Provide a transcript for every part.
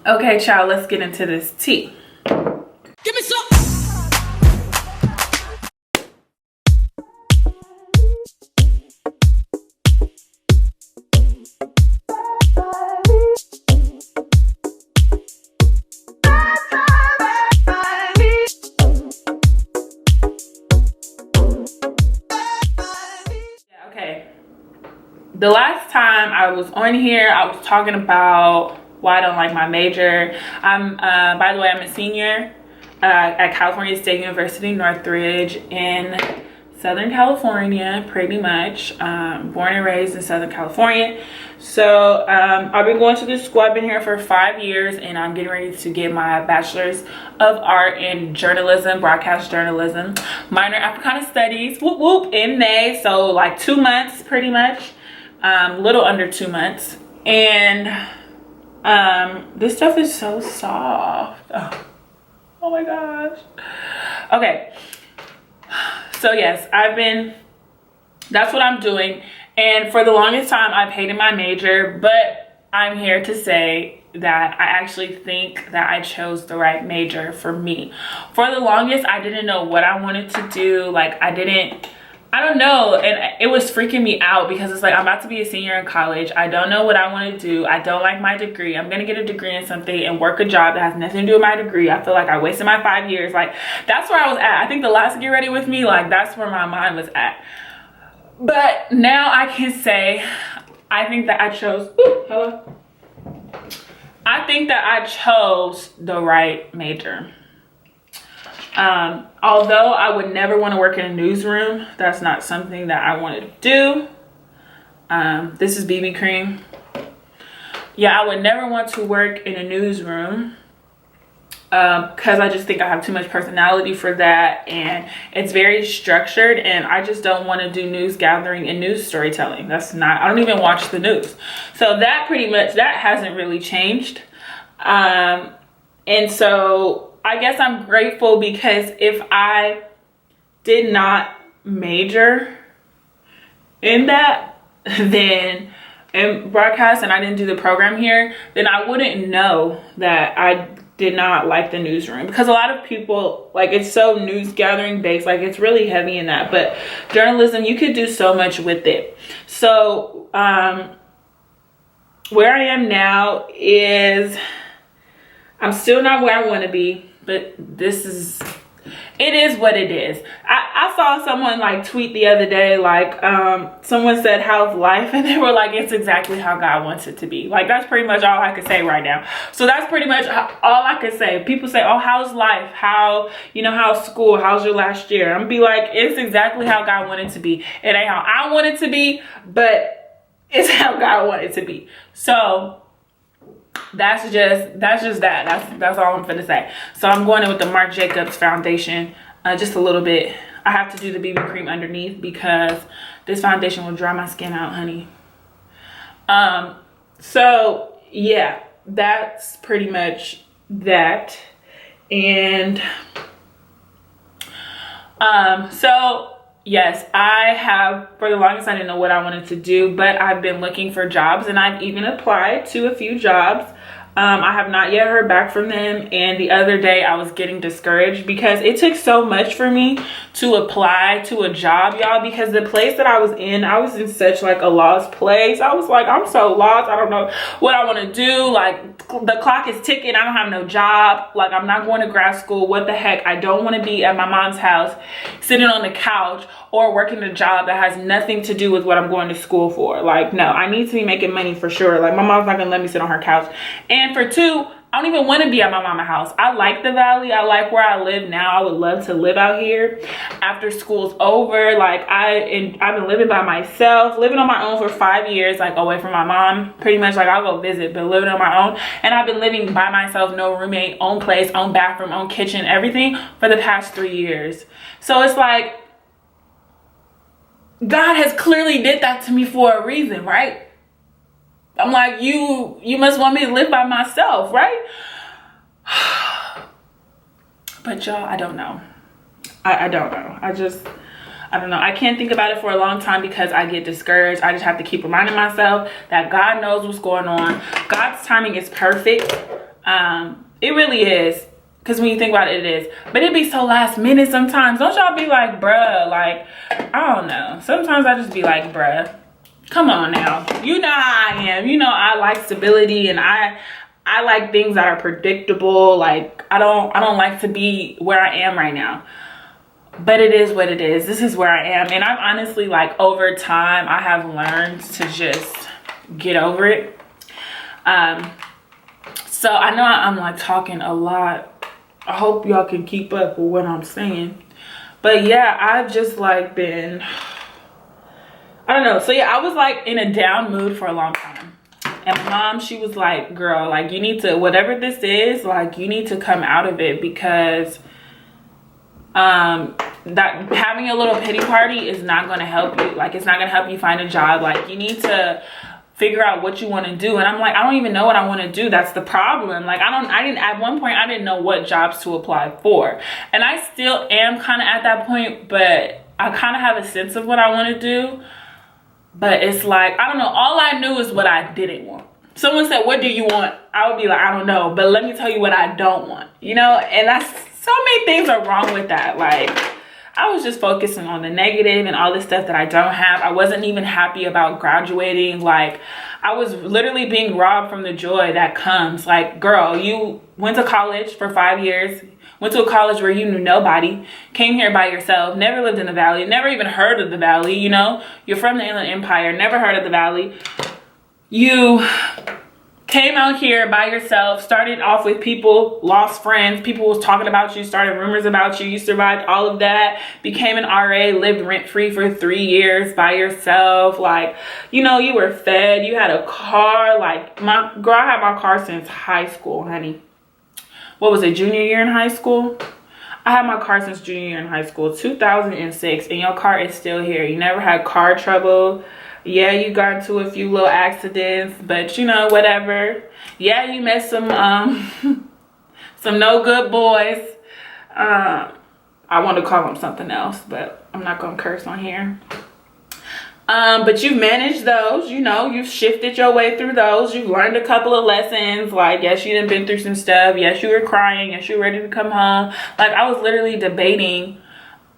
Okay, child, let's get into this tea. Give me some. Okay, the last time I was on here, I was talking about why I don't like my major. By the way, I'm a senior at California State University, Northridge in Southern California, pretty much. Born and raised in Southern California. So I've been going to this school. I've been here for 5 years, and I'm getting ready to get my bachelor's of art in journalism, broadcast journalism, minor Africana Studies, whoop whoop, in May. So like 2 months, pretty much, little under 2 months. And this stuff is so soft. Oh my gosh. Okay, so yes, that's what I'm doing. And for the longest time, I've hated my major, but I'm here to say that I actually think that I chose the right major for me. For the longest, I didn't know what I wanted to do. Like, I don't know, and it was freaking me out because it's like, I'm about to be a senior in college. I don't know what I want to do. I don't like my degree. I'm gonna get a degree in something and work a job that has nothing to do with my degree. I feel like I wasted my 5 years. Like, that's where I was at. I think the last Get Ready With Me, like, that's where my mind was at. But now I can say, I think that I chose, I think that I chose the right major. Although I would never want to work in a newsroom, that's not something that I want to do. This is BB cream. Yeah, I would never want to work in a newsroom because I just think I have too much personality for that, and it's very structured, and I just don't want to do news gathering and news storytelling. I don't even watch the news. So that hasn't really changed. And so I guess I'm grateful, because if I did not major in that, then in broadcast, and I didn't do the program here, then I wouldn't know that I did not like the newsroom. Because a lot of people, like, it's so news gathering based, like, it's really heavy in that. But journalism, you could do so much with it. So where I am now is, I'm still not where I want to be, but it is what it is. I saw someone like tweet the other day, like, someone said, how's life? And they were like, it's exactly how God wants it to be. Like, that's pretty much all I could say right now. So that's pretty much all I could say. People say, oh, how's life? How's school? How's your last year? I'm gonna be like, it's exactly how God wanted it to be. It ain't how I want it to be, but it's how God wanted it to be. So that's all I'm finna say. So I'm going in with the Marc Jacobs foundation, just a little bit. I have to do the BB cream underneath because this foundation will dry my skin out, honey. So yeah, that's pretty much that. And so yes, I have, for the longest, I didn't know what I wanted to do, but I've been looking for jobs, and I've even applied to a few jobs. I have not yet heard back from them. And the other day I was getting discouraged because it took so much for me to apply to a job, y'all, because the place that I was in such like a lost place. I was like, I'm so lost. I don't know what I want to do. Like, the clock is ticking. I don't have no job. Like, I'm not going to grad school. What the heck? I don't want to be at my mom's house sitting on the couch or working a job that has nothing to do with what I'm going to school for. Like, no, I need to be making money for sure. Like, my mom's not gonna let me sit on her couch. And for two, I don't even want to be at my mama's house. I like the valley. I like where I live now. I would love to live out here after school's over. Like, I've been living by myself, living on my own for 5 years, like away from my mom. Pretty much, like, I'll go visit, but living on my own. And I've been living by myself, no roommate, own place, own bathroom, own kitchen, everything for the past 3 years. So it's like, God has clearly did that to me for a reason, right? I'm like, you must want me to live by myself, right? But y'all, I don't know. I don't know. I don't know. I can't think about it for a long time because I get discouraged. I just have to keep reminding myself that God knows what's going on. God's timing is perfect. It really is. Because when you think about it, it is. But it be so last minute sometimes. Don't y'all be like, bruh, like, I don't know. Sometimes I just be like, bruh, come on now. You know how I am. You know I like stability, and I like things that are predictable. Like, I don't like to be where I am right now. But it is what it is. This is where I am. And I've honestly, like, over time, I have learned to just get over it. So I know I'm like talking a lot. I hope y'all can keep up with what I'm saying. But yeah, I've just like been, I don't know. So yeah, I was like in a down mood for a long time. And my mom, she was like, girl, like you need to, whatever this is, like you need to come out of it, because that having a little pity party is not going to help you. Like, it's not going to help you find a job. Like, you need to figure out what you want to do. And I'm like, I don't even know what I want to do. That's the problem. Like, at one point I didn't know what jobs to apply for, and I still am kind of at that point, but I kind of have a sense of what I want to do. But it's like, I don't know, all I knew is what I didn't want. Someone said, what do you want? I would be like, I don't know, but let me tell you what I don't want, you know? And that's, so many things are wrong with that. Like, I was just focusing on the negative and all this stuff that I don't have. I wasn't even happy about graduating. Like, I was literally being robbed from the joy that comes. Like, girl, you went to college for 5 years, went to a college where you knew nobody, came here by yourself, never lived in the Valley, never even heard of the Valley, you know? You're from the Inland Empire, never heard of the Valley. You came out here by yourself, started off with people, lost friends, people was talking about you, started rumors about you, you survived all of that, became an RA, lived rent-free for 3 years by yourself. Like, you know, you were fed, you had a car. Like, I had my car since high school, honey. What was it, junior year in high school? I had my car since junior year in high school, 2006, and your car is still here. You never had car trouble. Yeah, you got into a few little accidents, but you know, whatever. Yeah, you met some some no good boys. I want to call them something else, but I'm not gonna curse on here. But you've managed those, you know, you've shifted your way through those. You've learned a couple of lessons. Like, yes, you done been through some stuff. Yes, you were crying. Yes, you were ready to come home. Like, I was literally debating.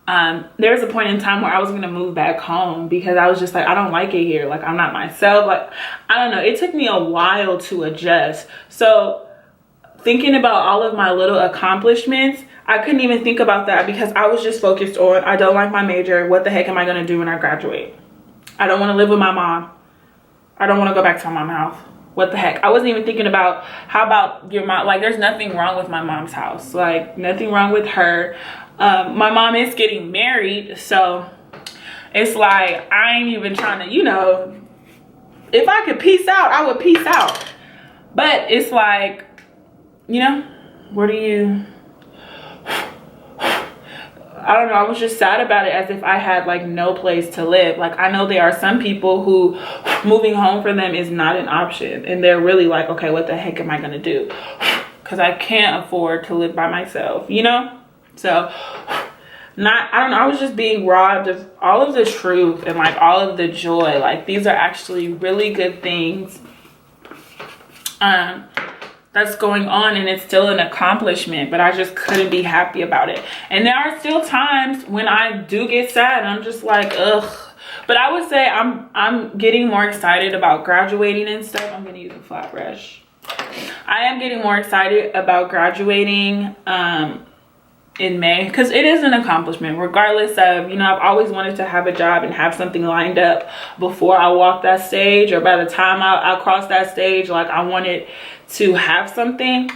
There was a point in time where I was going to move back home, because I was just like, I don't like it here. Like, I'm not myself. Like, I don't know. It took me a while to adjust. So thinking about all of my little accomplishments, I couldn't even think about that, because I was just focused on, I don't like my major. What the heck am I going to do when I graduate? I don't want to live with my mom. I don't want to go back to my mom's house. What the heck? I wasn't even thinking about, how about your mom? Like, there's nothing wrong with my mom's house. Like, nothing wrong with her. My mom is getting married, so it's like, I ain't even trying to, you know, if I could peace out, I would peace out. But it's like, you know, where do you, I don't know, I was just sad about it, as if I had like no place to live. Like, I know there are some people who moving home for them is not an option, and they're really like, okay, what the heck am I gonna do? Because I can't afford to live by myself, you know? So I don't know, I was just being robbed of all of the truth and like all of the joy. Like, these are actually really good things that's going on, and it's still an accomplishment, but I just couldn't be happy about it. And there are still times when I do get sad, and I'm just like, ugh. But I would say I'm getting more excited about graduating and stuff. I'm gonna use a flat brush. I am getting more excited about graduating in May, because it is an accomplishment, regardless of, you know, I've always wanted to have a job and have something lined up before I walk that stage, or by the time I cross that stage. Like, I wanted to have something.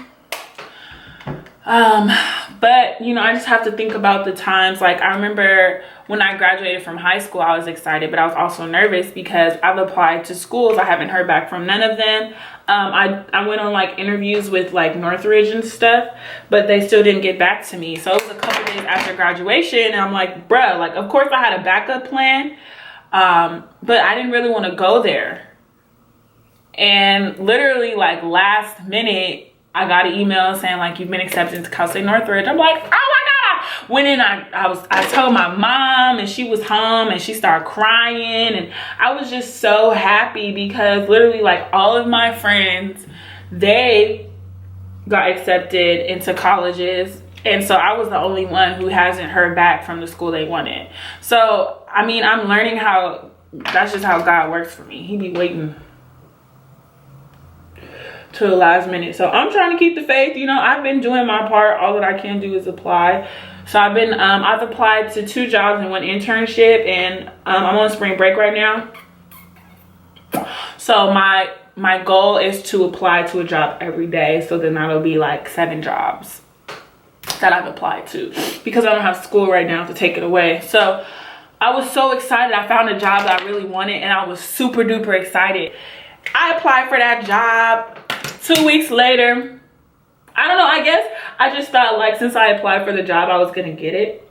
But you know, I just have to think about the times. Like, I remember when I graduated from high school, I was excited, but I was also nervous, because I've applied to schools. I haven't heard back from none of them. I went on like interviews with like Northridge and stuff, but they still didn't get back to me. So it was a couple days after graduation, and I'm like, bruh, like, of course I had a backup plan, but I didn't really want to go there. And literally, like, last minute, I got an email saying like, you've been accepted to Cal State Northridge. I'm like, oh my God. Went in, I told my mom, and she was home, and she started crying, and I was just so happy, because literally like all of my friends, they got accepted into colleges. And so I was the only one who hasn't heard back from the school they wanted. So, I mean, I'm learning how, that's just how God works for me. He be waiting to the last minute. So I'm trying to keep the faith. You know, I've been doing my part. All that I can do is apply. So I've applied to 2 jobs and 1 internship, and I'm on spring break right now. So my goal is to apply to a job every day. So then that'll be like 7 jobs that I've applied to, because I don't have school right now to take it away. So I was so excited. I found a job that I really wanted, and I was super duper excited. I applied for that job. 2 weeks later, I don't know, I guess I just felt like since I applied for the job, I was gonna get it.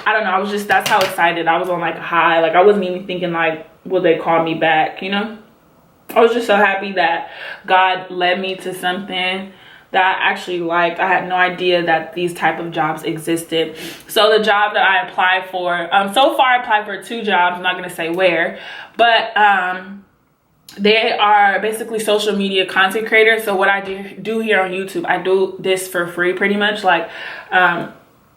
I don't know, I was just, that's how excited I was, on like a high. Like I wasn't even thinking like, will they call me back, you know? I was just so happy that God led me to something that I actually liked. I had no idea that these type of jobs existed. So the job that I applied for, so far I applied for 2 jobs. I'm not gonna say where, but they are basically social media content creators. So what I do here on YouTube, I do this for free pretty much. Like I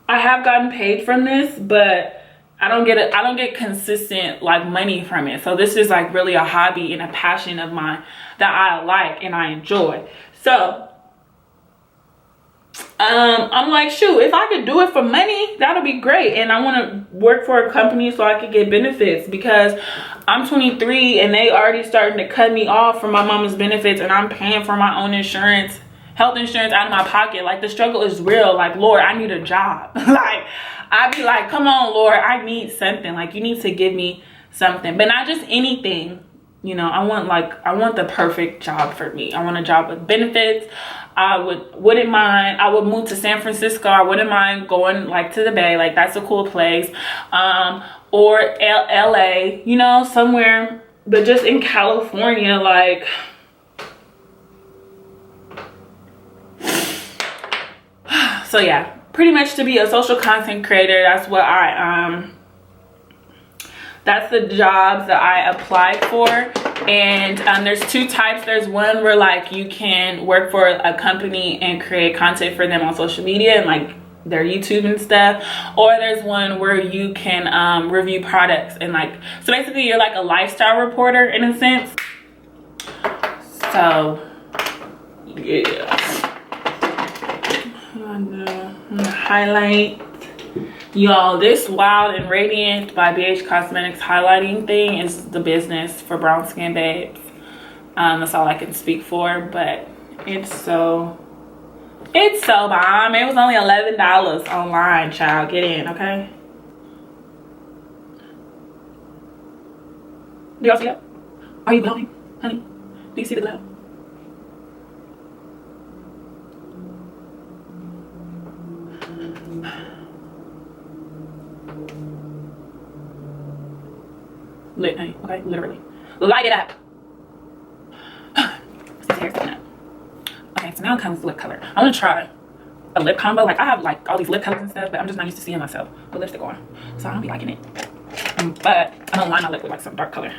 have gotten paid from this, but I don't get consistent like money from it. So this is like really a hobby and a passion of mine that I like and I enjoy. So I'm like, shoot, if I could do it for money, that'll be great. And I want to work for a company so I could get benefits, because I'm 23 and they already starting to cut me off from my mama's benefits, and I'm paying for my own insurance, health insurance out of my pocket. Like the struggle is real. Like, Lord, I need a job. Like I'd be like, come on, Lord, I need something. Like you need to give me something, but not just anything. You know, I want the perfect job for me. I want a job with benefits. I wouldn't mind. I would move to San Francisco. I wouldn't mind going like to the Bay. Like that's a cool place. Or LA, you know, somewhere, but just in California, like so yeah, pretty much to be a social content creator, that's what that's the jobs that I applied for. And there's 2 types. There's one where like you can work for a company and create content for them on social media and like their YouTube and stuff, or there's one where you can review products, and like, so basically you're like a lifestyle reporter in a sense. So yeah, I'm gonna highlight. Y'all, this Wild and Radiant by BH Cosmetics highlighting thing is the business for brown skin babes. That's all I can speak for, but it's so bomb. It was only $11 online, child. Get in, okay? Do y'all see that? Are you glowing, honey? Do you see the glow? Lit, honey, okay? Literally. Light it up. This hair's coming up. Okay, so now it comes with lip color. I want to try a lip combo. Like, I have like all these lip colors and stuff, but I'm just not used to seeing myself with lipstick on. So I don't be liking it. But I'm gonna line my lip with like some dark color.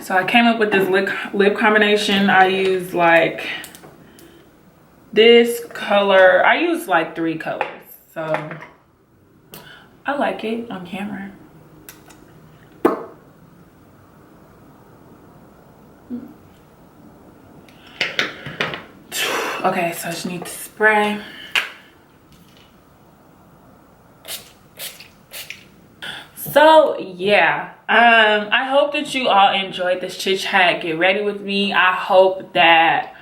So I came up with this lip combination. I use like this color. I use like 3 colors. So I like it on camera. Okay, so I just need to spray. So yeah, I hope that you all enjoyed this chit chat. Get ready with me. I hope that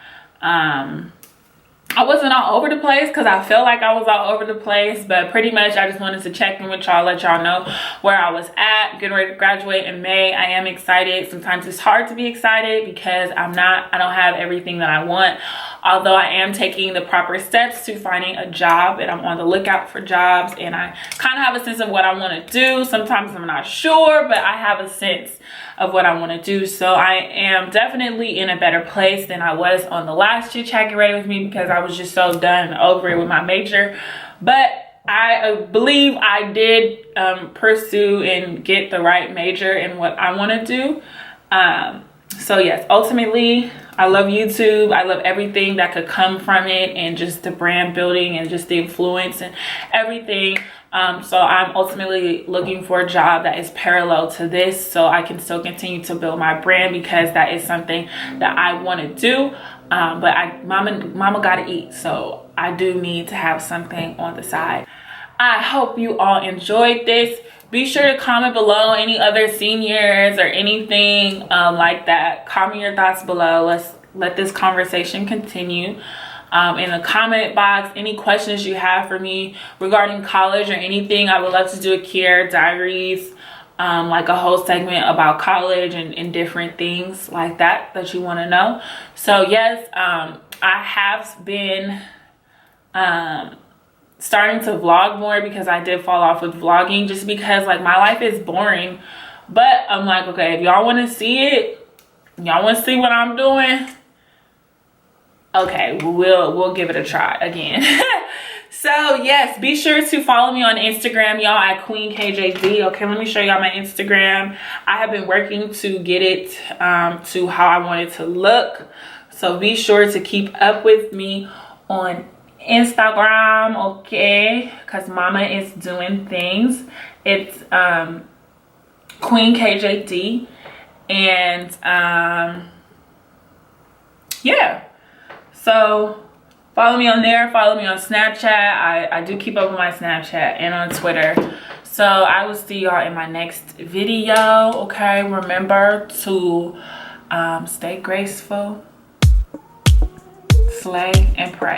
I wasn't all over the place because I felt like I was all over the place, but pretty much I just wanted to check in with y'all, let y'all know where I was at, getting ready to graduate in May. I am excited. Sometimes it's hard to be excited because I don't have everything that I want, although I am taking the proper steps to finding a job, and I'm on the lookout for jobs, and I kind of have a sense of what I want to do. Sometimes I'm not sure, but I have a sense of what I want to do. So I am definitely in a better place than I was on the last Chit Chat Get Ready With Me, because I was just so done and over it with my major. But I believe I did pursue and get the right major in what I want to do. So yes, ultimately I love YouTube. I love everything that could come from it, and just the brand building and just the influence and everything. So I'm ultimately looking for a job that is parallel to this, so I can still continue to build my brand, because that is something that I want to do. But mama gotta eat, so I do need to have something on the side. I hope you all enjoyed this. Be sure to comment below any other seniors or anything like that. Comment your thoughts below. Let's let this conversation continue. In the comment box, any questions you have for me regarding college or anything. I would love to do a Kiara Diaries, like a whole segment about college and different things like that you want to know. So yes, I have been starting to vlog more, because I did fall off with vlogging just because like my life is boring. But I'm like, okay, if y'all want to see it, y'all want to see what I'm doing, okay, we'll give it a try again. So yes, be sure to follow me on Instagram, y'all, at Queen KJZ. Okay, let me show y'all my Instagram. I have been working to get it to how I want it to look, so be sure to keep up with me on Instagram, okay, because mama is doing things. It's Queen KJD, and yeah, so follow me on there. Follow me on Snapchat. I do keep up with my Snapchat, and on Twitter. So I will see y'all in my next video. Okay, remember to stay graceful, slay, and pray.